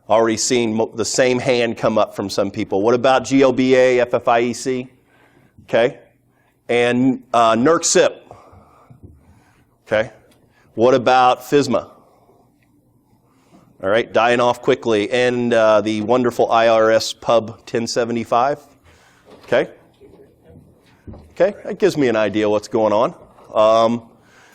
Already seeing the same hand come up from some people. What about GLBA, FFIEC? Okay. And NERC SIP. Okay. What about FSMA? All right, dying off quickly. And the wonderful IRS Pub 1075. Okay. Okay, that gives me an idea what's going on.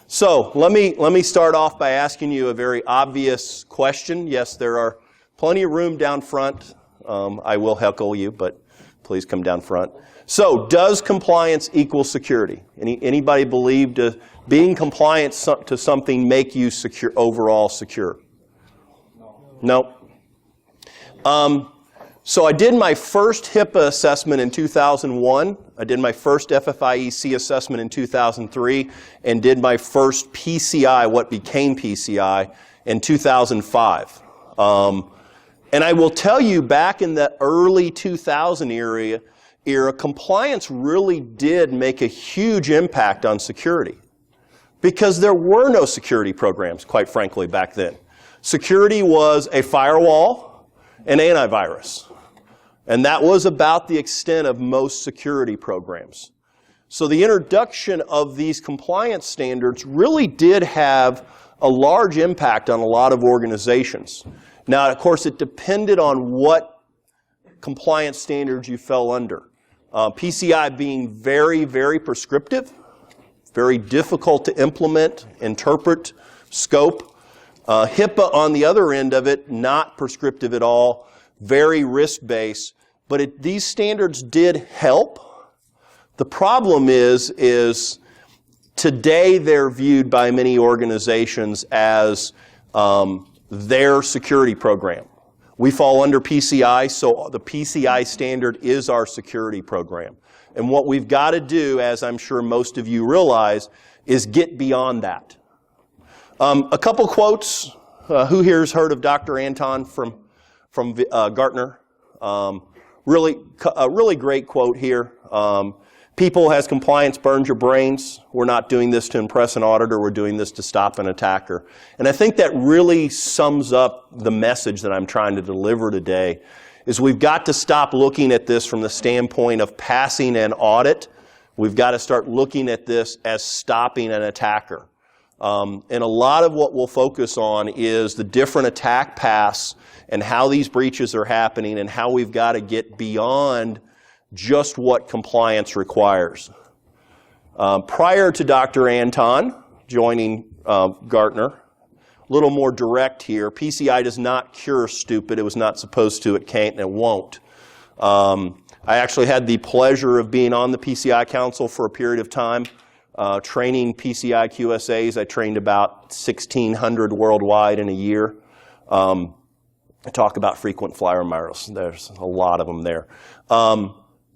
So let me start off by asking you a very obvious question. Yes, there are plenty of room down front. I will heckle you, but please come down front. So, does compliance equal security? Anybody believe being compliant to something make you secure, overall secure? No. So I did my first HIPAA assessment in 2001. I did my first FFIEC assessment in 2003, and did my first PCI, what became PCI, in 2005. And I will tell you, back in the early 2000 era, compliance really did make a huge impact on security. Because there were no security programs, quite frankly, back then. Security was a firewall and antivirus. And that was about the extent of most security programs. So the introduction of these compliance standards really did have a large impact on a lot of organizations. Now, of course, it depended on what compliance standards you fell under. PCI being very, very prescriptive, very difficult to implement, interpret, scope. HIPAA on the other end of it, not prescriptive at all, very risk-based. But these standards did help. The problem is today they're viewed by many organizations as their security program. We fall under PCI, so the PCI standard is our security program. And what we've got to do, as I'm sure most of you realize, is get beyond that. A couple quotes. Who here has heard of Dr. Anton from Gartner? A really great quote here. People, has compliance burned your brains? We're not doing this to impress an auditor. We're doing this to stop an attacker. And I think that really sums up the message that I'm trying to deliver today, is we've got to stop looking at this from the standpoint of passing an audit. We've got to start looking at this as stopping an attacker. And a lot of what we'll focus on is the different attack paths and how these breaches are happening and how we've got to get beyond just what compliance requires. Prior to Dr. Anton joining Gartner, a little more direct here, PCI does not cure stupid. It was not supposed to, it can't, and it won't. I actually had the pleasure of being on the PCI Council for a period of time, training PCI QSAs. I trained about 1,600 worldwide in a year. I talk about frequent flyer miles. There's a lot of them there.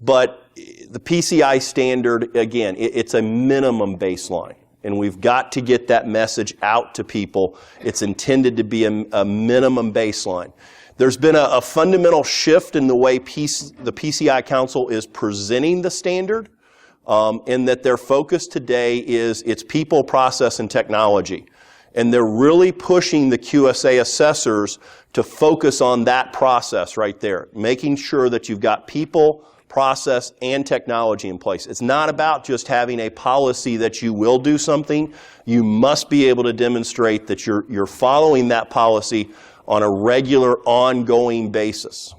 But the PCI standard, again, it's a minimum baseline. And we've got to get that message out to people. It's intended to be a minimum baseline. There's been a fundamental shift in the way the PCI Council is presenting the standard, in that their focus today is its people, process, and technology. And they're really pushing the QSA assessors to focus on that process right there, making sure that you've got people, process, and technology in place. It's not about just having a policy that you will do something. You must be able to demonstrate that you're following that policy on a regular, ongoing basis.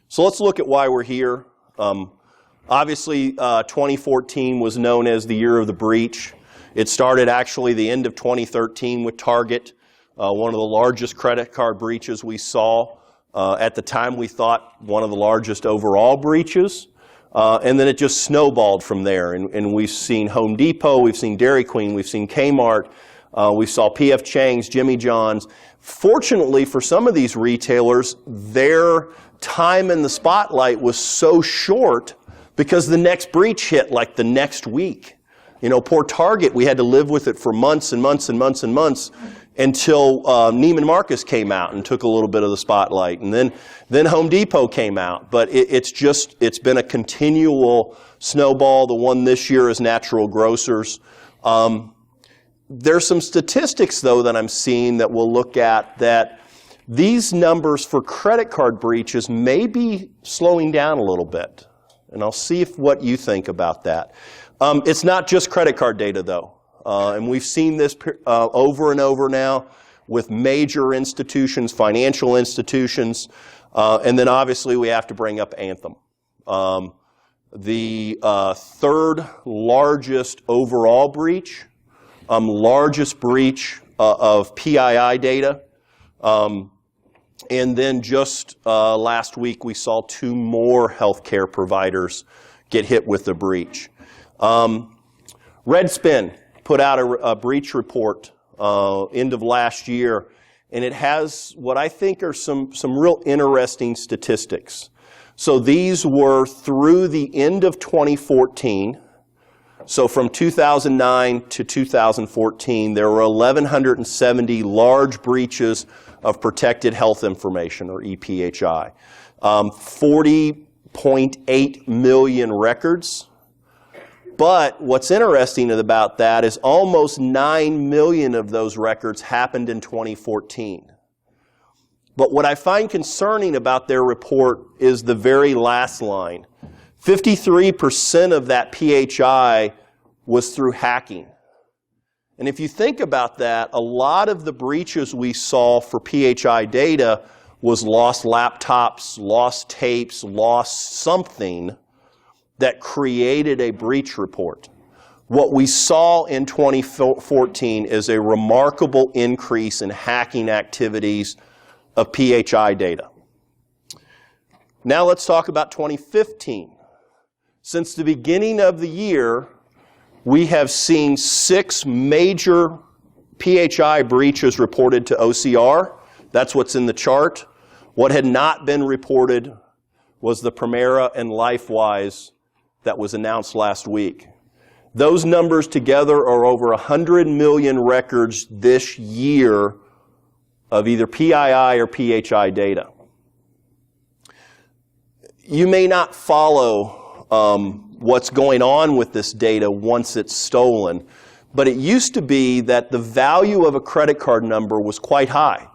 So let's look at why we're here. Obviously, 2014 was known as the year of the breach. It started actually the end of 2013 with Target, one of the largest credit card breaches we saw. At the time, we thought one of the largest overall breaches. And then it just snowballed from there. And we've seen Home Depot, we've seen Dairy Queen, we've seen Kmart, we saw P.F. Chang's, Jimmy John's. Fortunately, for some of these retailers, their time in the spotlight was so short because the next breach hit like the next week. You know, poor Target, we had to live with it for months and months and months and months until Neiman Marcus came out and took a little bit of the spotlight. And then Home Depot came out. But it's been a continual snowball. The one this year is Natural Grocers. There's some statistics, though, that I'm seeing that we'll look at that These numbers for credit card breaches may be slowing down a little bit. And I'll see what you think about that. It's not just credit card data, though. And we've seen this over and over now with major institutions, financial institutions. And then obviously we have to bring up Anthem. The third largest overall breach, largest breach of PII data. And then just last week, we saw 2 more healthcare providers get hit with the breach. Redspin put out a breach report end of last year, and it has what I think are some real interesting statistics. So these were through the end of 2014. So from 2009 to 2014, there were 1,170 large breaches of protected health information, or EPHI. 40.8 million records. But what's interesting about that is almost 9 million of those records happened in 2014. But what I find concerning about their report is the very last line. 53% of that PHI was through hacking. And if you think about that, a lot of the breaches we saw for PHI data was lost laptops, lost tapes, lost something that created a breach report. What we saw in 2014 is a remarkable increase in hacking activities of PHI data. Now let's talk about 2015. Since the beginning of the year, we have seen 6 major PHI breaches reported to OCR. That's what's in the chart. What had not been reported was the Primera and LifeWise that was announced last week. Those numbers together are over 100 million records this year of either PII or PHI data. You may not follow what's going on with this data once it's stolen, but it used to be that the value of a credit card number was quite high.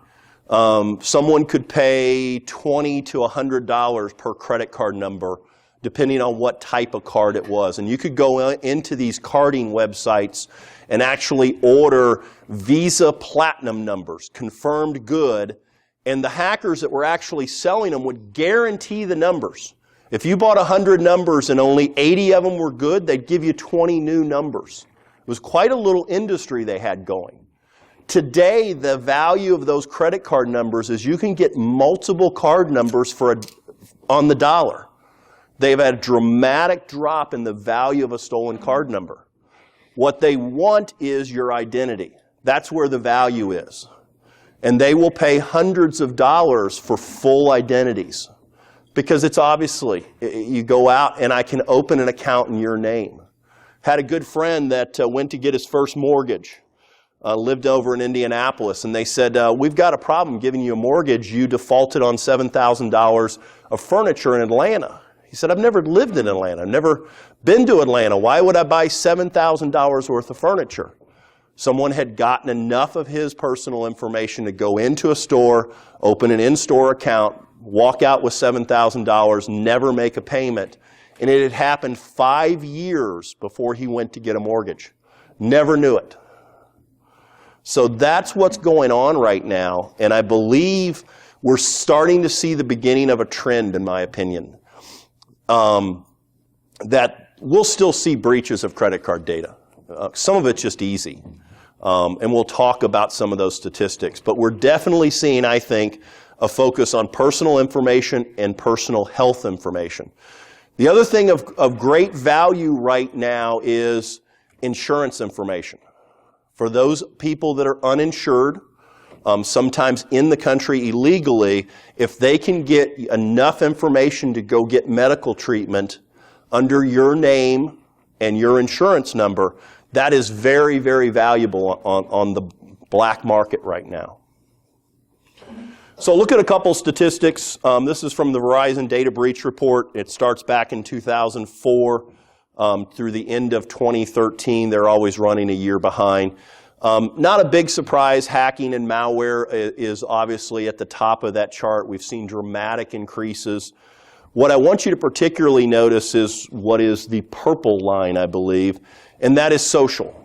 Someone could pay $20 to $100 per credit card number, depending on what type of card it was. And you could go into these carding websites and actually order Visa Platinum numbers, confirmed good, and the hackers that were actually selling them would guarantee the numbers. If you bought 100 numbers and only 80 of them were good, they'd give you 20 new numbers. It was quite a little industry they had going. Today, the value of those credit card numbers is you can get multiple card numbers on the dollar. They've had a dramatic drop in the value of a stolen card number. What they want is your identity. That's where the value is. And they will pay hundreds of dollars for full identities. Because it's obviously, you go out and I can open an account in your name. Had a good friend that went to get his first mortgage, lived over in Indianapolis, and they said, we've got a problem giving you a mortgage. You defaulted on $7,000 of furniture in Atlanta. He said, I've never lived in Atlanta. I've never been to Atlanta. Why would I buy $7,000 worth of furniture? Someone had gotten enough of his personal information to go into a store, open an in-store account, walk out with $7,000, never make a payment. And it had happened 5 years before he went to get a mortgage. Never knew it. So that's what's going on right now. And I believe we're starting to see the beginning of a trend, in my opinion, that we'll still see breaches of credit card data. Some of it's just easy. And we'll talk about some of those statistics. But we're definitely seeing, I think, a focus on personal information and personal health information. The other thing of great value right now is insurance information. For those people that are uninsured, sometimes in the country illegally, if they can get enough information to go get medical treatment under your name and your insurance number, that is very, very valuable on the black market right now. So look at a couple statistics. This is from the Verizon Data Breach Report. It starts back in 2004 through the end of 2013. They're always running a year behind. Not a big surprise, hacking and malware is obviously at the top of that chart. We've seen dramatic increases. What I want you to particularly notice is what is the purple line, I believe, and that is social.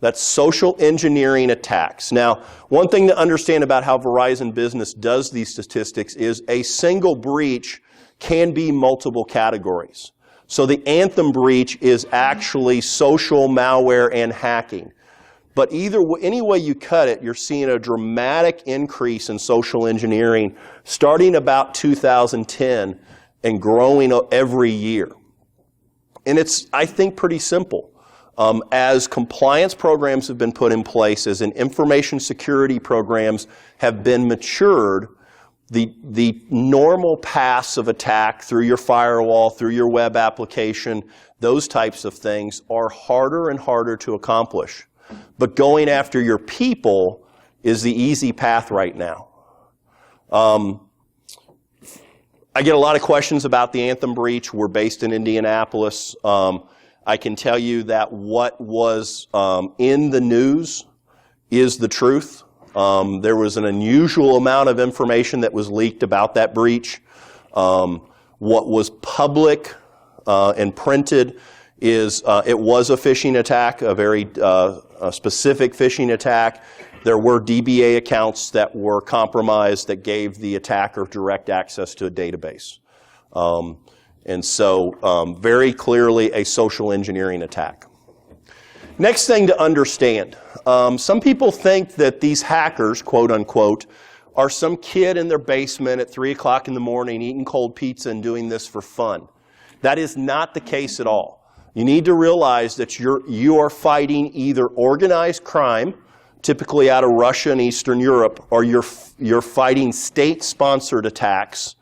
That's social engineering attacks. Now, one thing to understand about how Verizon Business does these statistics is a single breach can be multiple categories. So the Anthem breach is actually social, malware, and hacking. But any way you cut it, you're seeing a dramatic increase in social engineering starting about 2010 and growing every year. And it's, I think, pretty simple. As compliance programs have been put in place, as information security programs have been matured, the normal paths of attack through your firewall, through your web application, those types of things are harder and harder to accomplish. But going after your people is the easy path right now. I get a lot of questions about the Anthem breach. We're based in Indianapolis. I can tell you that what was in the news is the truth. There was an unusual amount of information that was leaked about that breach. What was public and printed is it was a phishing attack, a very specific phishing attack. There were DBA accounts that were compromised that gave the attacker direct access to a database. And so very clearly a social engineering attack. Next thing to understand, some people think that these hackers, quote unquote, are some kid in their basement at 3 o'clock in the morning eating cold pizza and doing this for fun. That is not the case at all. You need to realize that you are fighting either organized crime, typically out of Russia and Eastern Europe, or you're fighting state-sponsored attacks,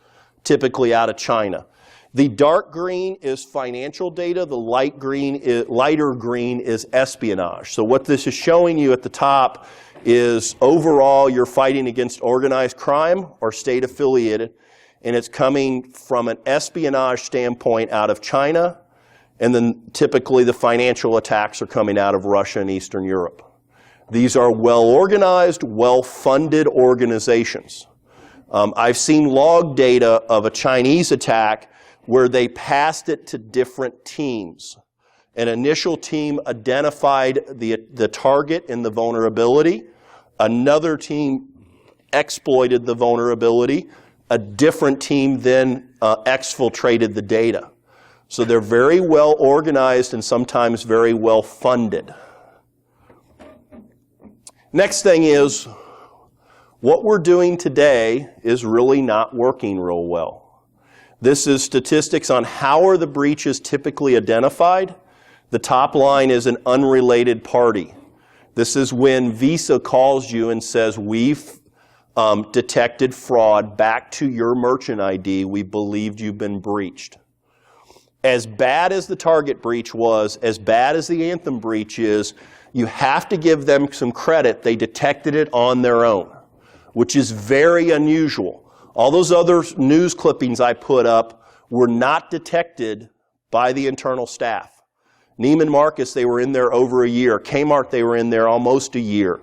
typically out of China. The dark green is financial data. The lighter green is espionage. So what this is showing you at the top is overall you're fighting against organized crime or state-affiliated, and it's coming from an espionage standpoint out of China, and then typically the financial attacks are coming out of Russia and Eastern Europe. These are well-organized, well-funded organizations. I've seen log data of a Chinese attack where they passed it to different teams. An initial team identified the target and the vulnerability. Another team exploited the vulnerability. A different team then exfiltrated the data. So they're very well organized and sometimes very well funded. Next thing is, what we're doing today is really not working real well. This is statistics on how are the breaches typically identified. The top line is an unrelated party. This is when Visa calls you and says, we've detected fraud back to your merchant ID. We believed you've been breached. As bad as the Target breach was, as bad as the Anthem breach is, you have to give them some credit. They detected it on their own, which is very unusual. All those other news clippings I put up were not detected by the internal staff. Neiman Marcus, they were in there over a year. Kmart, they were in there almost a year.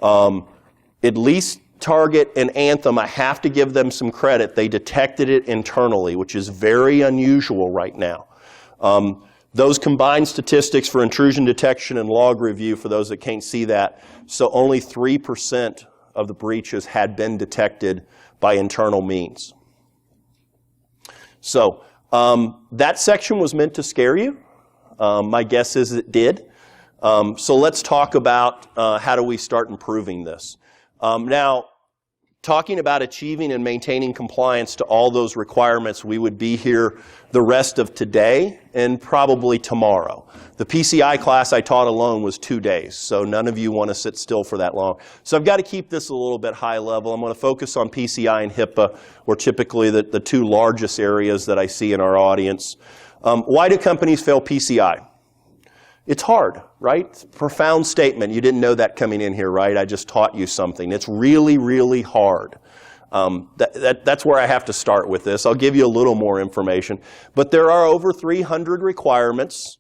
At least Target and Anthem, I have to give them some credit. They detected it internally, which is very unusual right now. Those combined statistics for intrusion detection and log review, for those that can't see that, so only 3% of the breaches had been detected by internal means. So that section was meant to scare you. My guess is it did. So let's talk about how do we start improving this. Now, talking about achieving and maintaining compliance to all those requirements, we would be here the rest of today and probably tomorrow. The PCI class I taught alone was 2 days, so none of you want to sit still for that long. So I've got to keep this a little bit high level. I'm going to focus on PCI and HIPAA, or typically the two largest areas that I see in our audience. Why do companies fail PCI? It's hard, right? It's a profound statement. You didn't know that coming in here, right? I just taught you something. It's really, really hard. That's where I have to start with this. I'll give you a little more information. But there are over 300 requirements,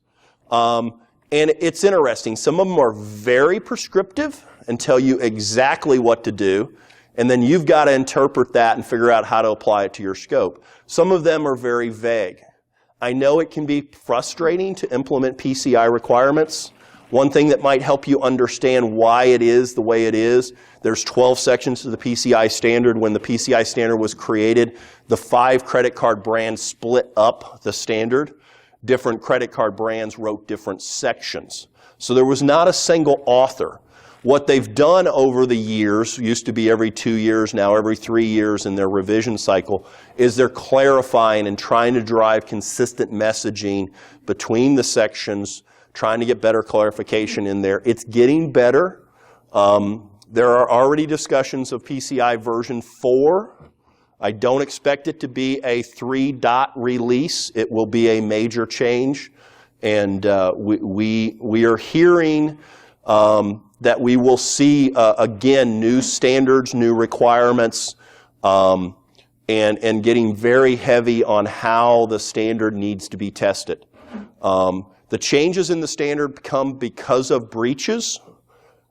and And it's interesting. Some of them are very prescriptive and tell you exactly what to do, and then you've got to interpret that and figure out how to apply it to your scope. Some of them are very vague. I know it can be frustrating to implement PCI requirements. One thing that might help you understand why it is the way it is, there's 12 sections to the PCI standard. When the PCI standard was created, the 5 credit card brands split up the standard. Different credit card brands wrote different sections. So there was not a single author. What they've done over the years, used to be every 2 years, now every 3 years in their revision cycle, is they're clarifying and trying to drive consistent messaging between the sections, trying to get better clarification in there. It's getting better. There are already discussions of PCI version 4. I don't expect it to be a 3-dot release. It will be a major change. And we are hearing that we will see, again, new standards, new requirements, and getting very heavy on how the standard needs to be tested. The changes in the standard come because of breaches.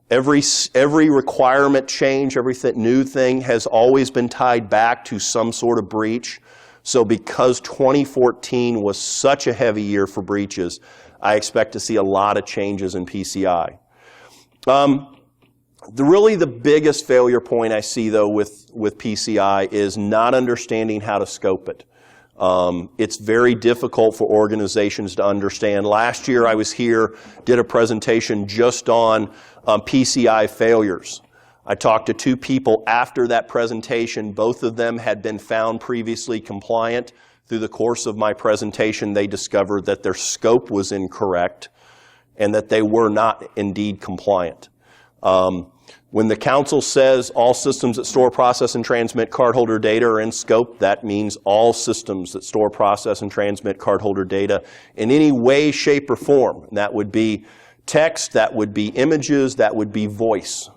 Every requirement change, every new thing has always been tied back to some sort of breach. So because 2014 was such a heavy year for breaches, I expect to see a lot of changes in PCI. Really the biggest failure point I see, though, with PCI is not understanding how to scope it. It's very difficult for organizations to understand. Last year I was here, did a presentation just on PCI failures. I talked to 2 people after that presentation. Both of them had been found previously compliant. Through the course of my presentation, they discovered that their scope was incorrect and that they were not indeed compliant. When the council says all systems that store, process, and transmit cardholder data are in scope, that means all systems that store, process, and transmit cardholder data in any way, shape, or form. And that would be text, that would be images, that would be voice.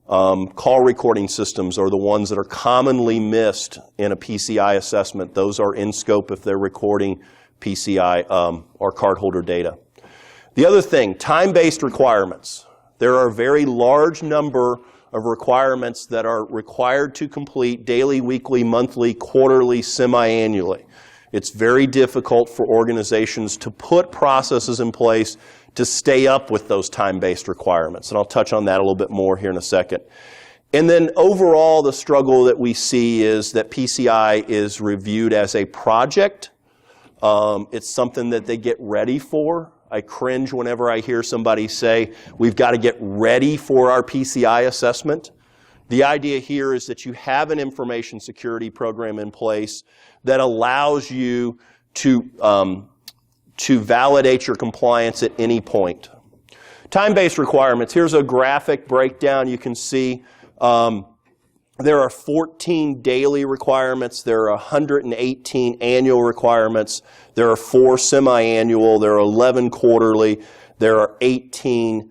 Call recording systems are the ones that are commonly missed in a PCI assessment. Those are in scope if they're recording PCI or cardholder data. The other thing, time-based requirements. There are a very large number of requirements that are required to complete daily, weekly, monthly, quarterly, semi-annually. It's very difficult for organizations to put processes in place to stay up with those time-based requirements. And I'll touch on that a little bit more here in a second. And then overall, the struggle that we see is that PCI is reviewed as a project. It's something that they get ready for. I cringe whenever I hear somebody say, we've got to get ready for our PCI assessment. The idea here is that you have an information security program in place that allows you to validate your compliance at any point. Time-based requirements. Here's a graphic breakdown. You can see there are 14 daily requirements. There are 118 annual requirements. There are 4 semi-annual. There are 11 quarterly. There are 18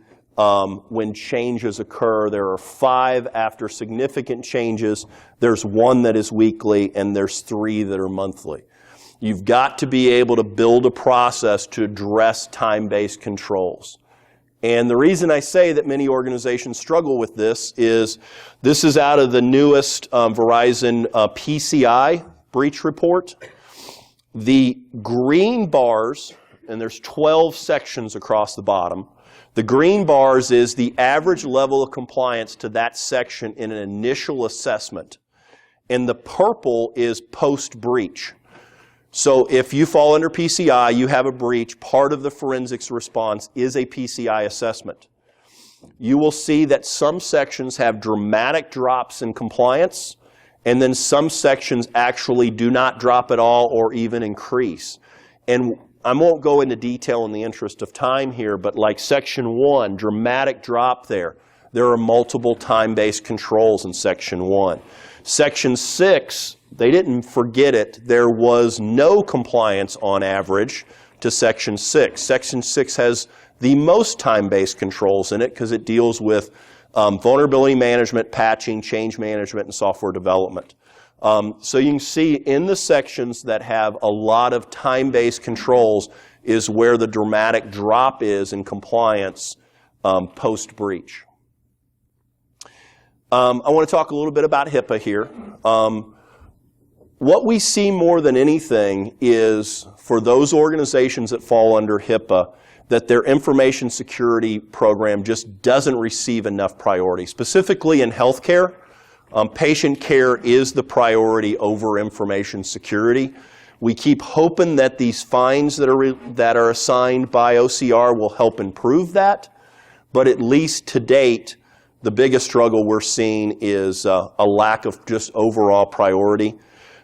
when changes occur. There are 5 after significant changes. There's 1 that is weekly, and there's 3 that are monthly. You've got to be able to build a process to address time-based controls. And the reason I say that many organizations struggle with this is out of the newest Verizon PCI Breach Report. The green bars, and there's 12 sections across the bottom, the green bars is the average level of compliance to that section in an initial assessment. And the purple is post-breach. So if you fall under PCI, you have a breach, part of the forensics response is a PCI assessment. You will see that some sections have dramatic drops in compliance, and then some sections actually do not drop at all or even increase. And I won't go into detail in the interest of time here, but like Section 1, dramatic drop there. There are multiple time-based controls in Section 1. Section 6, they didn't forget it. There was no compliance on average to Section 6. Section 6 has the most time-based controls in it because it deals with vulnerability management, patching, change management, and software development. So you can see in the sections that have a lot of time-based controls, is where the dramatic drop is in compliance post-breach. I want to talk a little bit about HIPAA here. What we see more than anything is for those organizations that fall under HIPAA, that their information security program just doesn't receive enough priority. Specifically in healthcare, patient care is the priority over information security. We keep hoping that these fines that are assigned by OCR will help improve that, but at least to date, the biggest struggle we're seeing is a lack of just overall priority.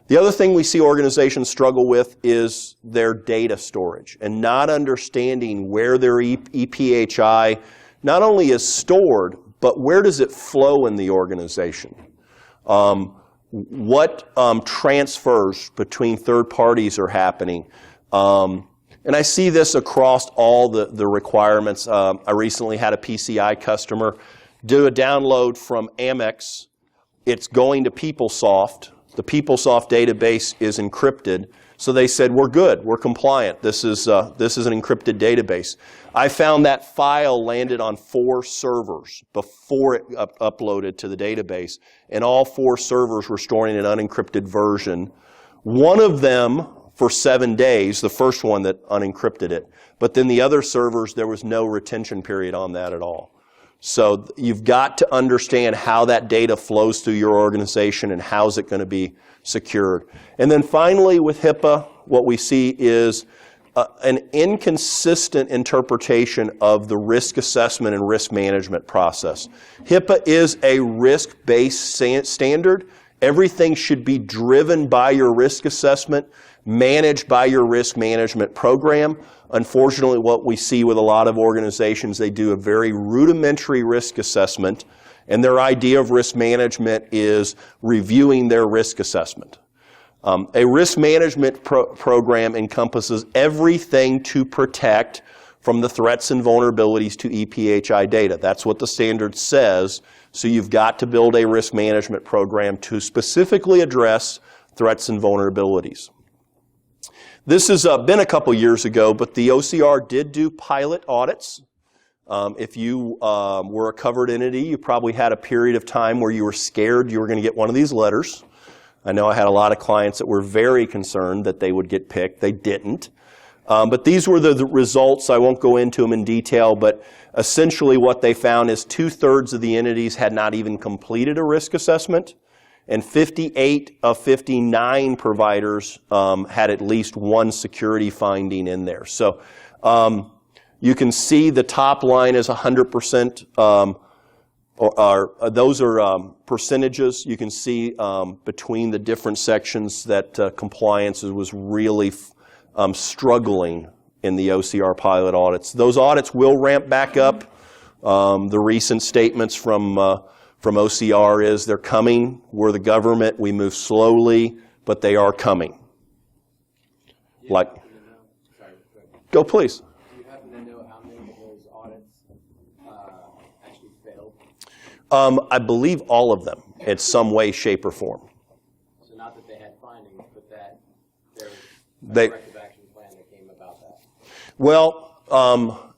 The other thing we see organizations struggle with is their data storage and not understanding where their EPHI not only is stored, but where does it flow in the organization. What transfers between third parties are happening. And I see this across all the requirements. I recently had a PCI customer do a download from Amex. It's going to PeopleSoft. The PeopleSoft database is encrypted. So they said, we're good, we're compliant. This is an encrypted database. I found that file landed on 4 servers before it uploaded to the database. And all 4 servers were storing an unencrypted version. One of them for 7 days, the first one that unencrypted it. But then the other servers, there was no retention period on that at all. So you've got to understand how that data flows through your organization and how is it going to be secured. And then finally with HIPAA, what we see is an inconsistent interpretation of the risk assessment and risk management process. HIPAA is a risk-based standard. Everything should be driven by your risk assessment, managed by your risk management program. Unfortunately, what we see with a lot of organizations, they do a very rudimentary risk assessment, and their idea of risk management is reviewing their risk assessment. A risk management program encompasses everything to protect from the threats and vulnerabilities to EPHI data. That's what the standard says. So you've got to build a risk management program to specifically address threats and vulnerabilities. This has been a couple years ago, but the OCR did do pilot audits. If you were a covered entity, you probably had a period of time where you were scared you were going to get one of these letters. I know I had a lot of clients that were very concerned that they would get picked. They didn't. But these were the results. I won't go into them in detail, but essentially what they found is 2/3 of the entities had not even completed a risk assessment, and 58 of 59 providers had at least one security finding in there. So you can see the top line is 100%. Those are percentages. You can see between the different sections that compliance was really struggling in the OCR pilot audits. Those audits will ramp back up. The recent statements from OCR is they're coming. We're the government. We move slowly, but they are coming. Like, go please. Do you happen to know how many of those audits actually failed? I believe all of them in some way, shape, or form. So not that they had findings, but that there was a corrective action plan that came about that. Well,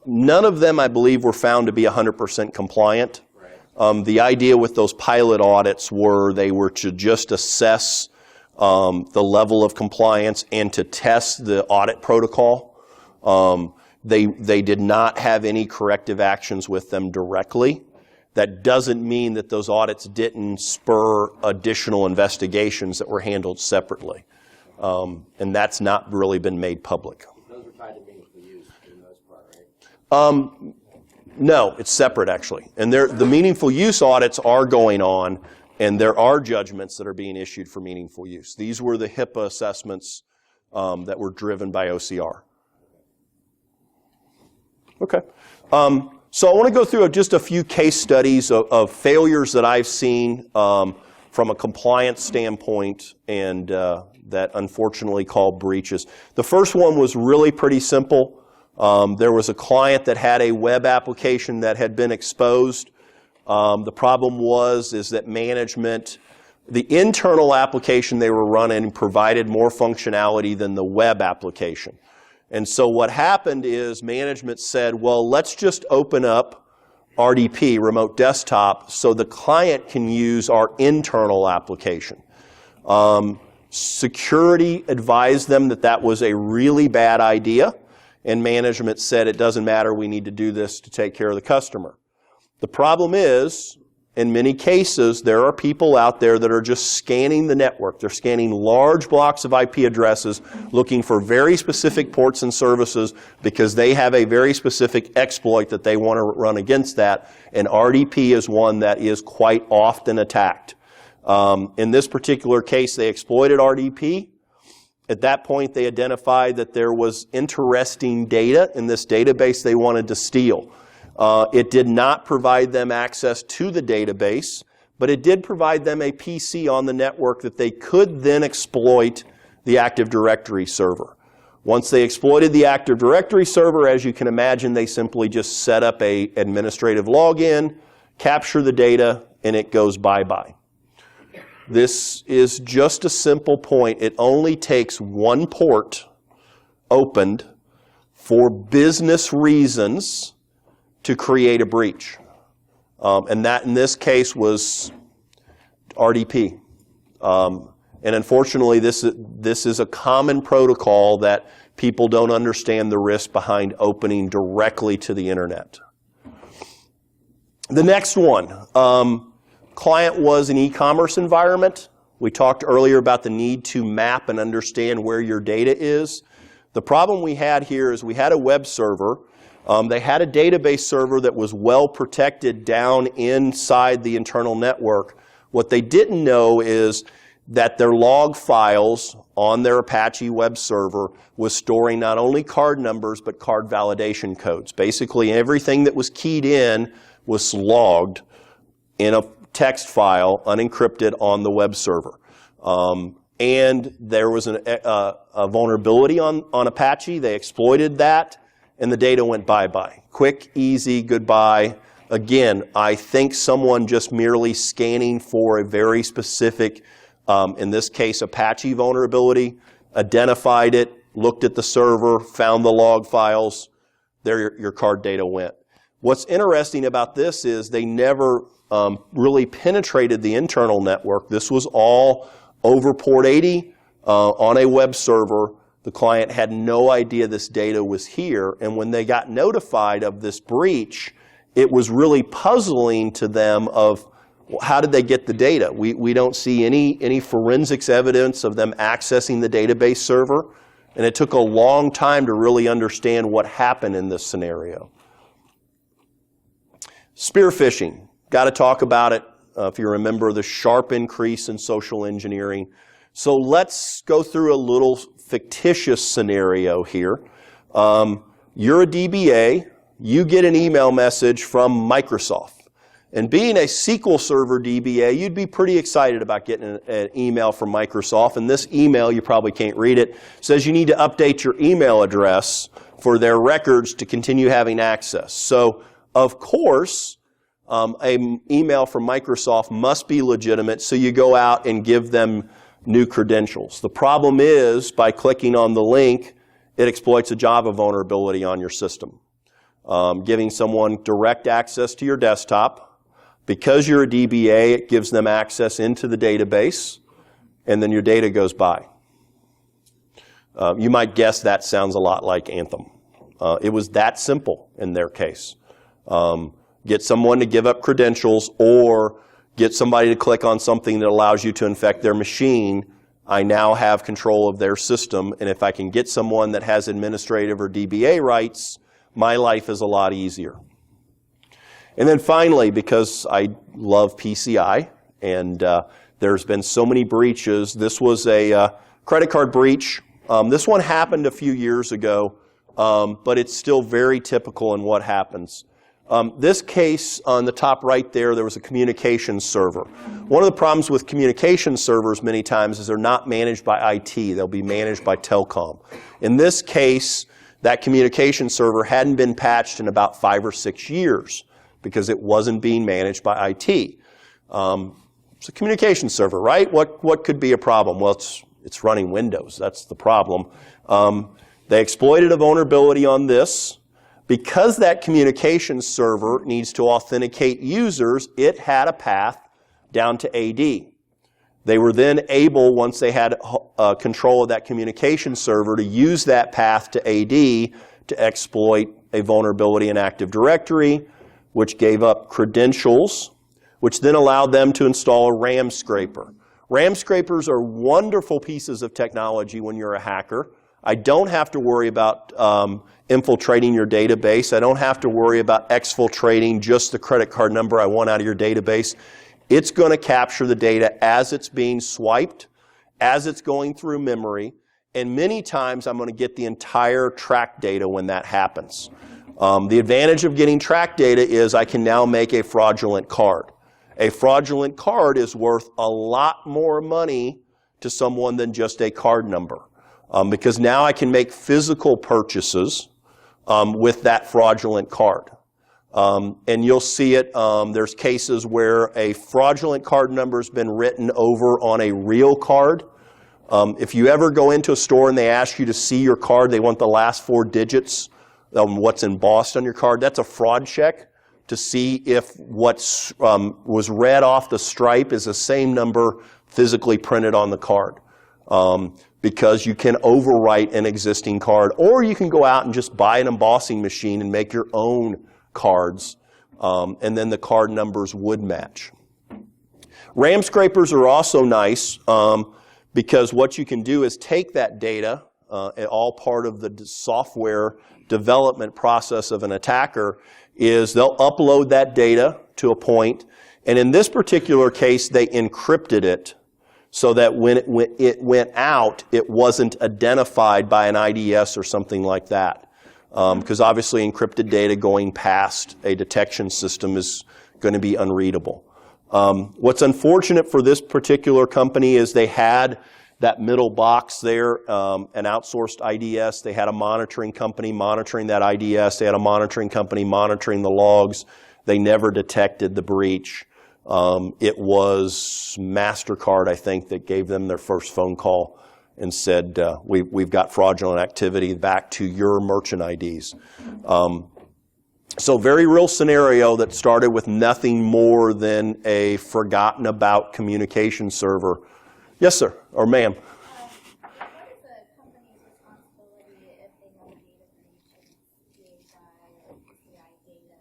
none of them, I believe, were found to be 100% compliant. Right. The idea with those pilot audits were they were to just assess the level of compliance and to test the audit protocol. They did not have any corrective actions with them directly. That doesn't mean that those audits didn't spur additional investigations that were handled separately. And that's not really been made public. Those were tied to meaningful use for the most part, right? No, it's separate actually. And the meaningful use audits are going on, and there are judgments that are being issued for meaningful use. These were the HIPAA assessments that were driven by OCR. Okay. So I want to go through just a few case studies of failures that I've seen from a compliance standpoint and that unfortunately called breaches. The first one was really pretty simple. There was a client that had a web application that had been exposed. The problem is that management, the internal application they were running provided more functionality than the web application. And so what happened is management said, well, let's just open up RDP, remote desktop, so the client can use our internal application. Security advised them that that was a really bad idea, and management said it doesn't matter, we need to do this to take care of the customer. The problem is, in many cases, there are people out there that are just scanning the network. They're scanning large blocks of IP addresses, looking for very specific ports and services because they have a very specific exploit that they want to run against that, and RDP is one that is quite often attacked. In this particular case, they exploited RDP. At that point, they identified that there was interesting data in this database they wanted to steal. It did not provide them access to the database, but it did provide them a PC on the network that they could then exploit the Active Directory server. Once they exploited the Active Directory server, as you can imagine, they simply just set up an administrative login, capture the data, and it goes bye-bye. This is just a simple point. It only takes one port opened for business reasons to create a breach. And that in this case was RDP. And unfortunately, this is a common protocol that people don't understand the risk behind opening directly to the internet. The next one. Client was an e-commerce environment. We talked earlier about the need to map and understand where your data is. The problem we had here is we had a web server. They had a database server that was well protected down inside the internal network. What they didn't know is that their log files on their Apache web server was storing not only card numbers but card validation codes. Basically, everything that was keyed in was logged in a text file, unencrypted, on the web server. And there was a vulnerability on Apache. They exploited that, and the data went bye-bye. Quick, easy, goodbye. Again, I think someone just merely scanning for a very specific, in this case, Apache vulnerability, identified it, looked at the server, found the log files, there your card data went. What's interesting about this is they never really penetrated the internal network. This was all over port 80 on a web server. The client had no idea this data was here, and when they got notified of this breach, it was really puzzling to them of, well, how did they get the data? We don't see any forensics evidence of them accessing the database server, and it took a long time to really understand what happened in this scenario. Spear phishing. Got to talk about it. If you remember the sharp increase in social engineering. So let's go through a little fictitious scenario here. You're a DBA. You get an email message from Microsoft. And being a SQL Server DBA, you'd be pretty excited about getting an email from Microsoft. And this email, you probably can't read it, says you need to update your email address for their records to continue having access. So, of course, an email from Microsoft must be legitimate, so you go out and give them new credentials. The problem is, by clicking on the link, it exploits a Java vulnerability on your system, giving someone direct access to your desktop. Because you're a DBA, it gives them access into the database, and then your data goes by. You might guess that sounds a lot like Anthem. It was that simple in their case. Get someone to give up credentials, or get somebody to click on something that allows you to infect their machine. I now have control of their system, and if I can get someone that has administrative or DBA rights, my life is a lot easier. And then finally, because I love PCI, and there's been so many breaches, this was a credit card breach. This one happened a few years ago, but it's still very typical in what happens. This case on the top right there was a communications server. One of the problems with communication servers many times is they're not managed by IT. They'll be managed by telecom. In this case, that communication server hadn't been patched in about 5 or 6 years because it wasn't being managed by IT. It's a communication server, right? What could be a problem? Well, it's running Windows. That's the problem. They exploited a vulnerability on this. Because that communications server needs to authenticate users, it had a path down to AD. They were then able, once they had control of that communication server, to use that path to AD to exploit a vulnerability in Active Directory, which gave up credentials, which then allowed them to install a RAM scraper. RAM scrapers are wonderful pieces of technology when you're a hacker. I don't have to worry about infiltrating your database. I don't have to worry about exfiltrating just the credit card number I want out of your database. It's going to capture the data as it's being swiped, as it's going through memory, and many times I'm going to get the entire track data when that happens. The advantage of getting track data is I can now make a fraudulent card. A fraudulent card is worth a lot more money to someone than just a card number. Because now I can make physical purchases with that fraudulent card. And you'll see it, there's cases where a fraudulent card number has been written over on a real card. If you ever go into a store and they ask you to see your card, they want the last 4 digits, what's embossed on your card, that's a fraud check to see if what was read off the stripe is the same number physically printed on the card. Because you can overwrite an existing card, or you can go out and just buy an embossing machine and make your own cards, and then the card numbers would match. RAM scrapers are also nice because what you can do is take that data, all part of the software development process of an attacker, is they'll upload that data to a point, and in this particular case, they encrypted it so that when it went out, it wasn't identified by an IDS or something like that. Because obviously encrypted data going past a detection system is going to be unreadable. What's unfortunate for this particular company is they had that middle box there, an outsourced IDS. They had a monitoring company monitoring that IDS. They had a monitoring company monitoring the logs. They never detected the breach. It was MasterCard, I think, that gave them their first phone call and said, we've got fraudulent activity back to your merchant IDs. So very real scenario that started with nothing more than a forgotten about communication server. Yes, sir, or ma'am. What is the company's responsibility if they know data breach and PHI or PCI data,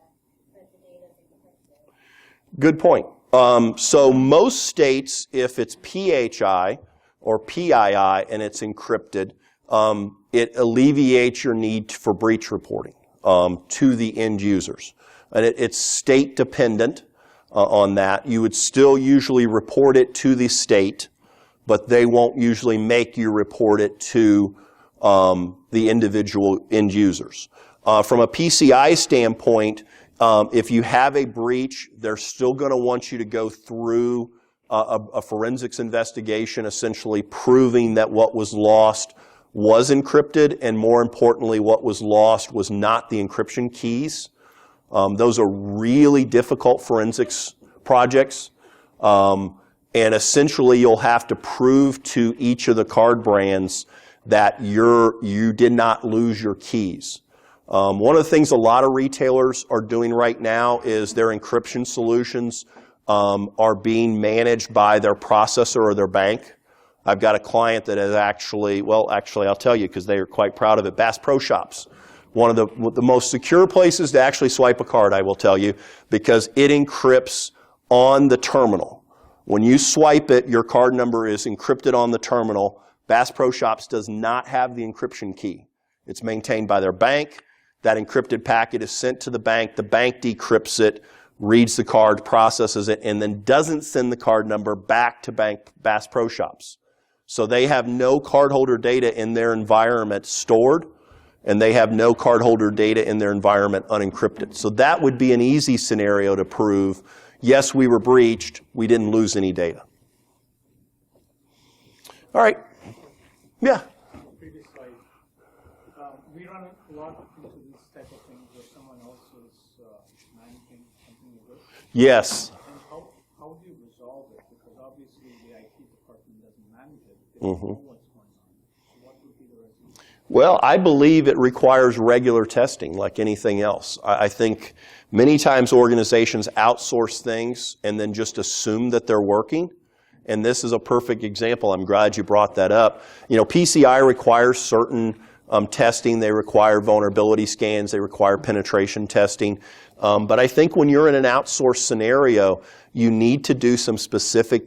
but the data is encrypted? Good point. So most states, if it's PHI or PII and it's encrypted, it alleviates your need for breach reporting to the end users. And it's state dependent on that. You would still usually report it to the state, but they won't usually make you report it to the individual end users. From a PCI standpoint, if you have a breach, they're still going to want you to go through a forensics investigation, essentially proving that what was lost was encrypted, and more importantly, what was lost was not the encryption keys. Those are really difficult forensics projects. And essentially, you'll have to prove to each of the card brands that you did not lose your keys. One of the things a lot of retailers are doing right now is their encryption solutions are being managed by their processor or their bank. I've got a client that is actually I'll tell you because they are quite proud of it, Bass Pro Shops. One of the most secure places to actually swipe a card, I will tell you, because it encrypts on the terminal. When you swipe it, your card number is encrypted on the terminal. Bass Pro Shops does not have the encryption key. It's maintained by their bank. That encrypted packet is sent to the bank decrypts it, reads the card, processes it, and then doesn't send the card number back to Bass Pro Shops. So they have no cardholder data in their environment stored, and they have no cardholder data in their environment unencrypted. So that would be an easy scenario to prove, yes, we were breached, we didn't lose any data. All right. Yeah. Previous slide. We run a lot into these type of things where someone else is managing something like this. Yes. And how do you resolve it? Because obviously the IT department doesn't manage it. They don't know what's going on. So what would be the resolution? Well, I believe it requires regular testing like anything else. I think many times organizations outsource things and then just assume that they're working. And this is a perfect example. I'm glad you brought that up. You know, PCI requires certain testing. They require vulnerability scans. They require penetration testing. But I think when you're in an outsourced scenario, you need to do some specific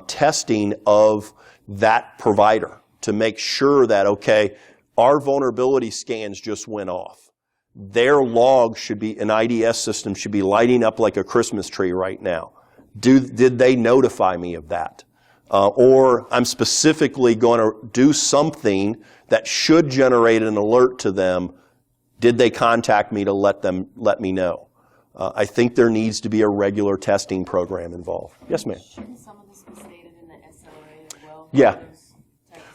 testing of that provider to make sure that, okay, our vulnerability scans just went off. Their log should be, an IDS system should be lighting up like a Christmas tree right now. Did they notify me of that? Or I'm specifically going to do something that should generate an alert to them. Did they contact me to let me know? I think there needs to be a regular testing program involved. Yes, ma'am. Shouldn't some of this be stated in the SLA as well? Yeah.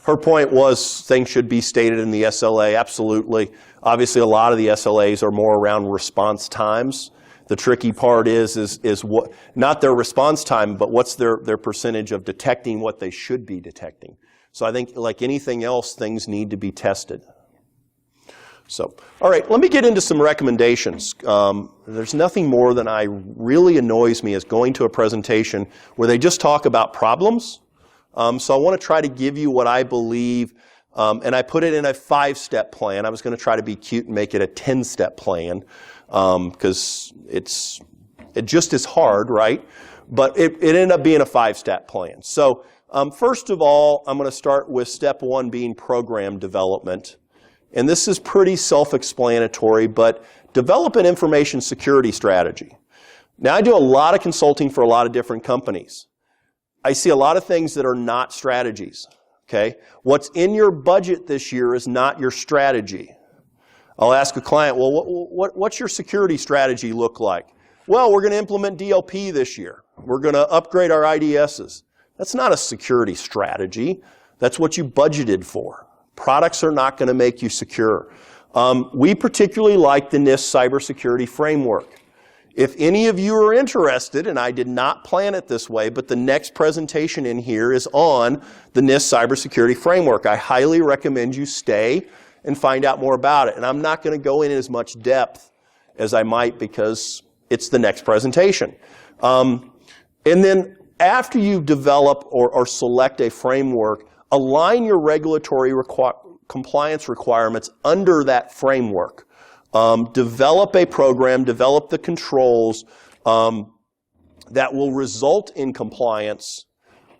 Her point was things should be stated in the SLA, absolutely. Obviously, a lot of the SLAs are more around response times. The tricky part is what, not their response time, but what's their percentage of detecting what they should be detecting. So I think like anything else, things need to be tested. So, all right, let me get into some recommendations. There's nothing more than really annoys me is going to a presentation where they just talk about problems. So I want to try to give you what I believe, and I put it in a 5-step plan. I was going to try to be cute and make it a 10-step plan because it just is hard, right? But it ended up being a 5-step plan. So first of all, I'm going to start with step 1 being program development. And this is pretty self-explanatory, but develop an information security strategy. Now, I do a lot of consulting for a lot of different companies. I see a lot of things that are not strategies, okay? What's in your budget this year is not your strategy. I'll ask a client, well, what's your security strategy look like? Well, we're going to implement DLP this year. We're going to upgrade our IDSs. That's not a security strategy. That's what you budgeted for. Products are not going to make you secure. We particularly like the NIF Cybersecurity Framework. If any of you are interested, and I did not plan it this way, but the next presentation in here is on the NIF Cybersecurity Framework. I highly recommend you stay and find out more about it. And I'm not going to go in as much depth as I might because it's the next presentation. And then after you develop or select a framework, align your regulatory compliance requirements under that framework. Develop a program, develop the controls that will result in compliance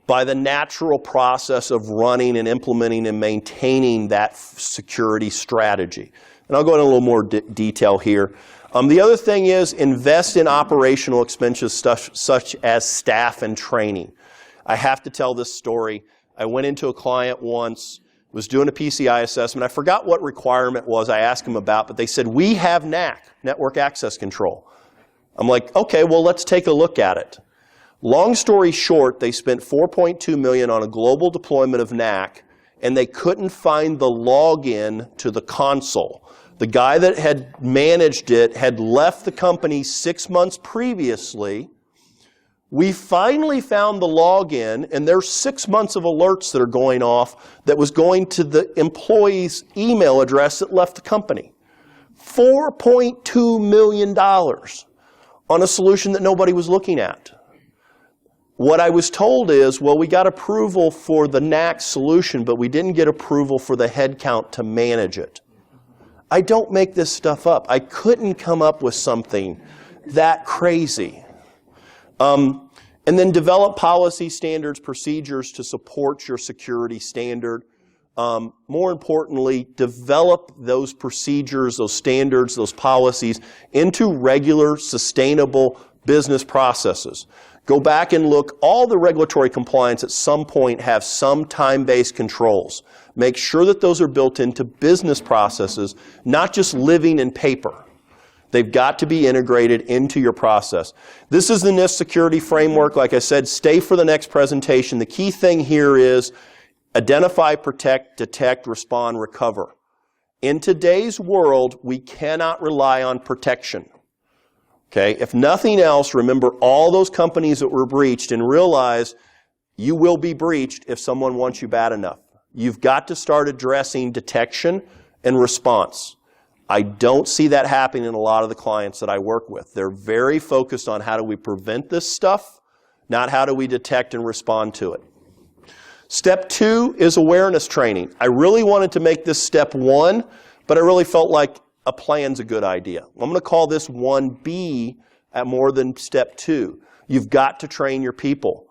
by the natural process of running and implementing and maintaining that security strategy. And I'll go into a little more detail here. The other thing is invest in operational expenses such as staff and training. I have to tell this story. I went into a client once, was doing a PCI assessment. I forgot what requirement was I asked them about, but they said, we have NAC, Network Access Control. I'm like, okay, well, let's take a look at it. Long story short, they spent $4.2 million on a global deployment of NAC, and they couldn't find the login to the console. The guy that had managed it had left the company 6 months previously. We finally found the login, and there's 6 months of alerts that are going off that was going to the employee's email address that left the company. $4.2 million on a solution that nobody was looking at. What I was told is, well, we got approval for the NAC solution, but we didn't get approval for the headcount to manage it. I don't make this stuff up. I couldn't come up with something that crazy. And then develop policy, standards, procedures to support your security standard. More importantly, develop those procedures, those standards, those policies into regular, sustainable business processes. Go back and look. All the regulatory compliance at some point have some time-based controls. Make sure that those are built into business processes, not just living in paper. They've got to be integrated into your process. This is the NIF Security Framework. Like I said, stay for the next presentation. The key thing here is identify, protect, detect, respond, recover. In today's world, we cannot rely on protection. Okay? If nothing else, remember all those companies that were breached and realize you will be breached if someone wants you bad enough. You've got to start addressing detection, and response. I don't see that happening in a lot of the clients that I work with. They're very focused on how do we prevent this stuff, not how do we detect and respond to it. Step 2 is awareness training. I really wanted to make this step 1, but I really felt like a plan's a good idea. I'm going to call this 1B at more than step 2. You've got to train your people.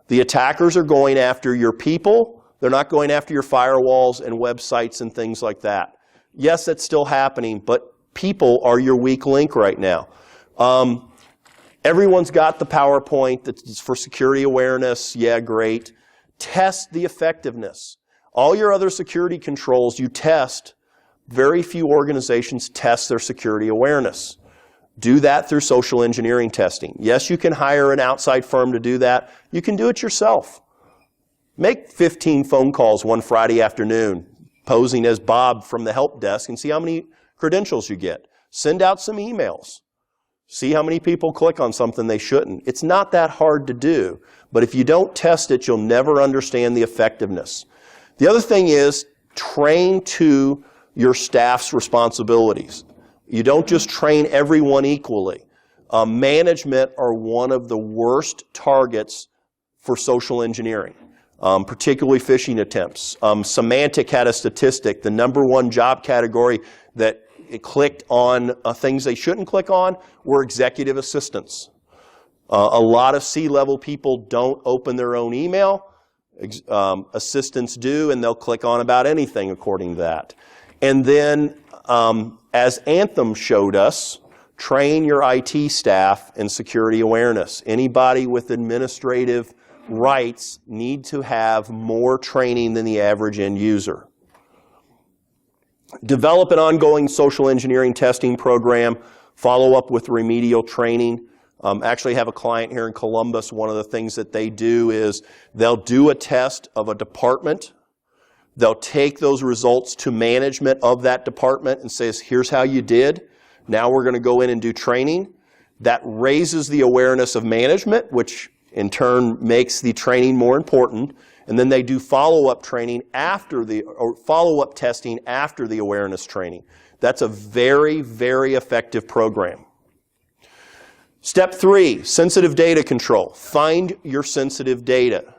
The attackers are going after your people. They're not going after your firewalls and websites and things like that. Yes, that's still happening, but people are your weak link right now. Everyone's got the PowerPoint that's for security awareness. Yeah, great. Test the effectiveness. All your other security controls you test. Very few organizations test their security awareness. Do that through social engineering testing. Yes, you can hire an outside firm to do that. You can do it yourself. Make 15 phone calls one Friday afternoon, posing as Bob from the help desk, and see how many credentials you get. Send out some emails. See how many people click on something they shouldn't. It's not that hard to do, but if you don't test it, you'll never understand the effectiveness. The other thing is train to your staff's responsibilities. You don't just train everyone equally. Management are one of the worst targets for social engineering, particularly phishing attempts. Symantec had a statistic. The #1 job category that it clicked on things they shouldn't click on were executive assistants. A lot of C-level people don't open their own email. Assistants do, and they'll click on about anything according to that. And then, as Anthem showed us, train your IT staff in security awareness. Anybody with administrative rights need to have more training than the average end user. Develop an ongoing social engineering testing program. Follow up with remedial training. Actually have a client here in Columbus. One of the things that they do is they'll do a test of a department. They'll take those results to management of that department and says, here's how you did. Now we're going to go in and do training. That raises the awareness of management, which in turn makes the training more important. And then they do follow-up training or follow-up testing after the awareness training. That's a very, very effective program. Step 3, sensitive data control. Find your sensitive data.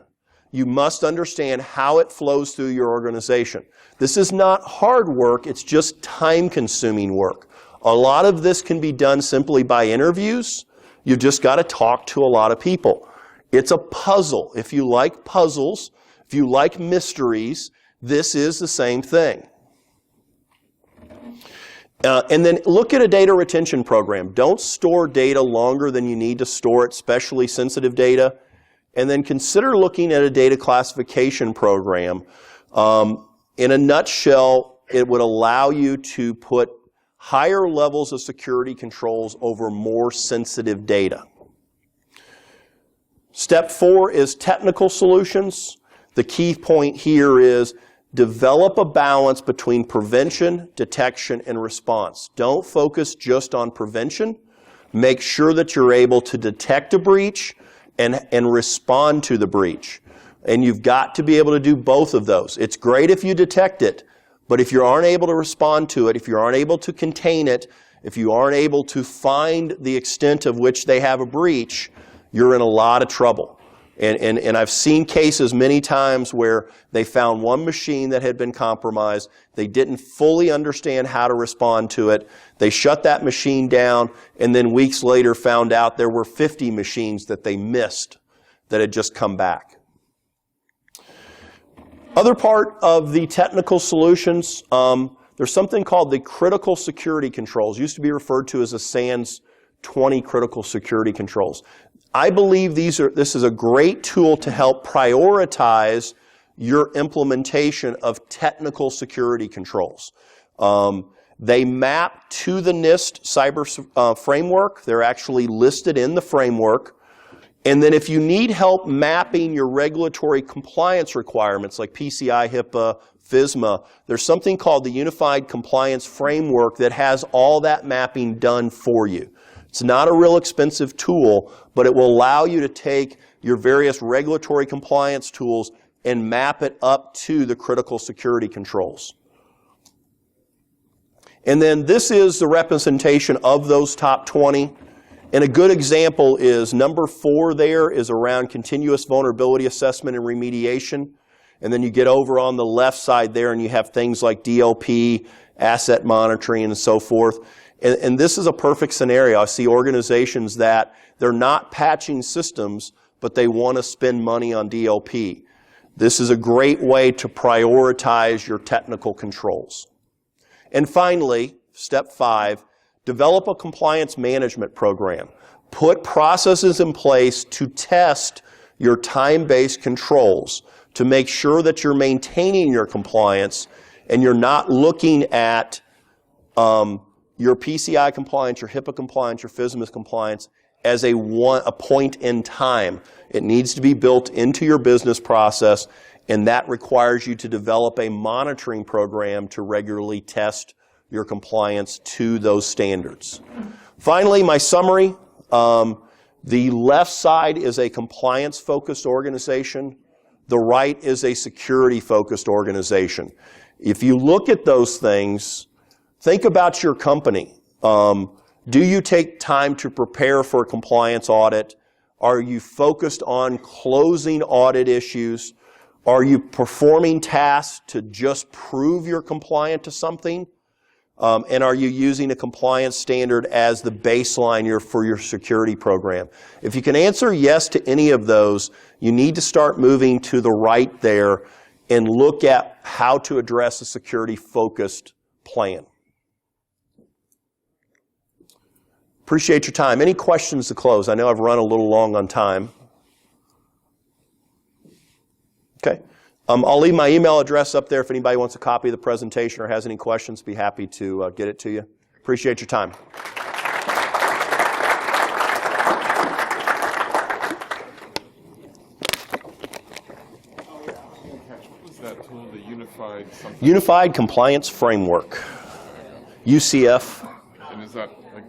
You must understand how it flows through your organization. This is not hard work, it's just time-consuming work. A lot of this can be done simply by interviews. You've just got to talk to a lot of people. It's a puzzle. If you like puzzles, if you like mysteries, this is the same thing. And then look at a data retention program. Don't store data longer than you need to store it, especially sensitive data. And then consider looking at a data classification program. In a nutshell, it would allow you to put higher levels of security controls over more sensitive data. Step 4 is technical solutions. The key point here is develop a balance between prevention, detection, and response. Don't focus just on prevention. Make sure that you're able to detect a breach and respond to the breach. And you've got to be able to do both of those. It's great if you detect it, but if you aren't able to respond to it, if you aren't able to contain it, if you aren't able to find the extent of which they have a breach, you're in a lot of trouble. And I've seen cases many times where they found one machine that had been compromised. They didn't fully understand how to respond to it. They shut that machine down, and then weeks later found out there were 50 machines that they missed that had just come back. Other part of the technical solutions, there's something called the critical security controls. It used to be referred to as a SANS 20 critical security controls. I believe this is a great tool to help prioritize your implementation of technical security controls. They map to the NIST cyber framework. They're actually listed in the framework. And then if you need help mapping your regulatory compliance requirements like PCI, HIPAA, FISMA, there's something called the Unified Compliance Framework that has all that mapping done for you. It's not a real expensive tool, but it will allow you to take your various regulatory compliance tools and map it up to the critical security controls. And then this is the representation of those top 20. And a good example is number 4 there is around continuous vulnerability assessment and remediation. And then you get over on the left side there and you have things like DLP, asset monitoring, and so forth. And this is a perfect scenario. I see organizations that they're not patching systems, but they want to spend money on DLP. This is a great way to prioritize your technical controls. And finally, step 5, develop a compliance management program. Put processes in place to test your time-based controls to make sure that you're maintaining your compliance and you're not looking at your PCI compliance, your HIPAA compliance, your FSMA compliance as a point in time. It needs to be built into your business process, and that requires you to develop a monitoring program to regularly test your compliance to those standards. Finally, my summary. The left side is a compliance-focused organization. The right is a security-focused organization. If you look at those things, think about your company. Do you take time to prepare for a compliance audit? Are you focused on closing audit issues? Are you performing tasks to just prove you're compliant to something? And are you using a compliance standard as the baseline for your security program? If you can answer yes to any of those, you need to start moving to the right there and look at how to address a security-focused plan. Appreciate your time. Any questions to close? I know I've run a little long on time. Okay. I'll leave my email address up there if anybody wants a copy of the presentation or has any questions. Be happy to get it to you. Appreciate your time. What was that tool, the Unified something? Unified Compliance Framework, UCF. And is that like